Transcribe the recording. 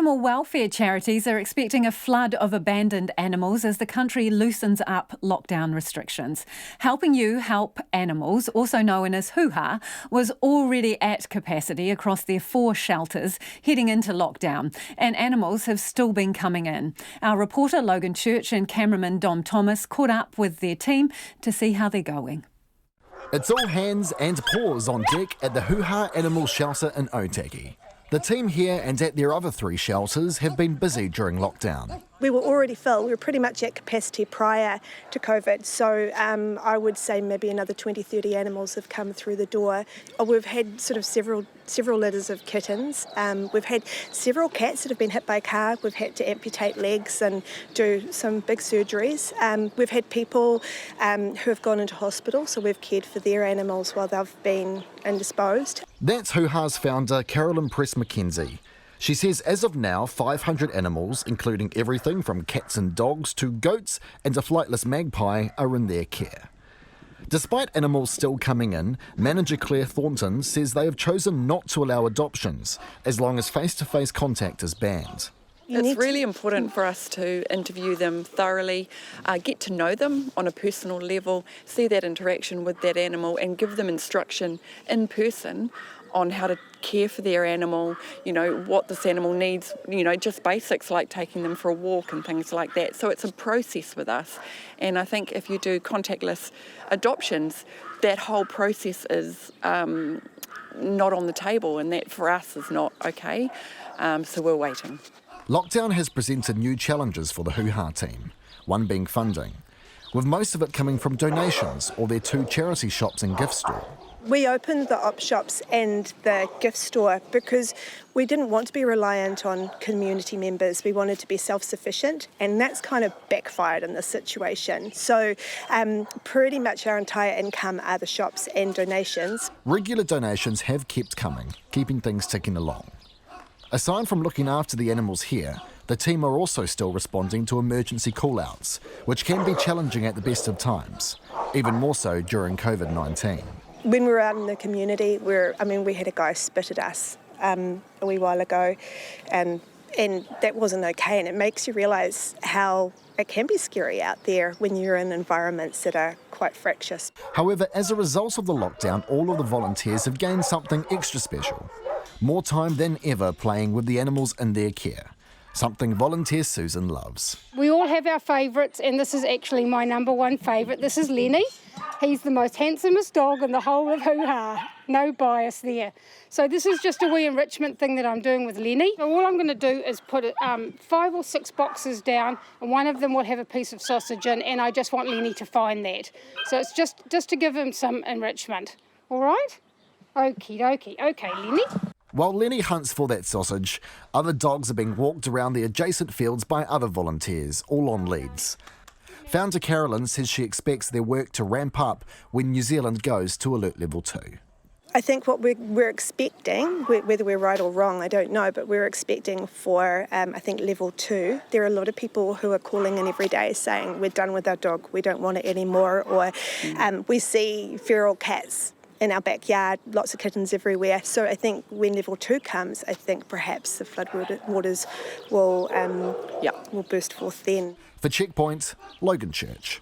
Animal welfare charities are expecting a flood of abandoned animals as the country loosens up lockdown restrictions. Helping You Help Animals, also known as HUHA, was already at capacity across their 4 shelters heading into lockdown, and animals have still been coming in. Our reporter Logan Church and cameraman Dom Thomas caught up with their team to see how they're going. It's all hands and paws on deck at the HUHA Animal Shelter in Otaki. The team here and at their other 3 shelters have been busy during lockdown. We were already full. We were pretty much at capacity prior to COVID. So I would say maybe another 20, 30 animals have come through the door. We've had sort of several litters of kittens. We've had several cats that have been hit by a car. We've had to amputate legs and do some big surgeries. We've had people who have gone into hospital, so we've cared for their animals while they've been indisposed. That's HUHA's founder, Carolyn Press-McKenzie. She says as of now, 500 animals, including everything from cats and dogs to goats and a flightless magpie, are in their care. Despite animals still coming in, manager Claire Thornton says they have chosen not to allow adoptions, as long as face-to-face contact is banned. It's really important for us to interview them thoroughly, get to know them on a personal level, see that interaction with that animal and give them instruction in person on how to care for their animal, what this animal needs, just basics like taking them for a walk and things like that. So it's a process with us. And I think if you do contactless adoptions, that whole process is not on the table, and that for us is not okay. So we're waiting. Lockdown has presented new challenges for the HUHA team, one being funding, with most of it coming from donations or their 2 charity shops and gift store. We opened the op shops and the gift store because we didn't want to be reliant on community members. We wanted to be self-sufficient, and that's kind of backfired in this situation. So pretty much our entire income are the shops and donations. Regular donations have kept coming, keeping things ticking along. Aside from looking after the animals here, the team are also still responding to emergency call-outs, which can be challenging at the best of times, even more so during COVID-19. When we were out in the community, we had a guy spit at us a wee while ago, and that wasn't okay, and it makes you realise how it can be scary out there when you're in environments that are quite fractious. However, as a result of the lockdown, all of the volunteers have gained something extra special. More time than ever playing with the animals in their care. Something volunteer Susan loves. We all have our favourites, and this is actually my number 1 favourite. This is Lenny. He's the most handsomest dog in the whole of HUHA. No bias there. So this is just a wee enrichment thing that I'm doing with Lenny. So all I'm going to do is put 5 or 6 boxes down, and one of them will have a piece of sausage in, and I just want Lenny to find that. So it's just to give him some enrichment. All right? Okie dokie. Okay, Lenny. While Lenny hunts for that sausage, other dogs are being walked around the adjacent fields by other volunteers, all on leads. Founder Carolyn says she expects their work to ramp up when New Zealand goes to Alert Level 2. I think what we're expecting, whether we're right or wrong, I don't know, but we're expecting for, I think, Level 2. There are a lot of people who are calling in every day saying, we're done with our dog, we don't want it anymore, or we see feral cats in our backyard, lots of kittens everywhere. So I think when Level 2 comes, I think perhaps the floodwaters will burst forth then. For Checkpoint, Logan Church.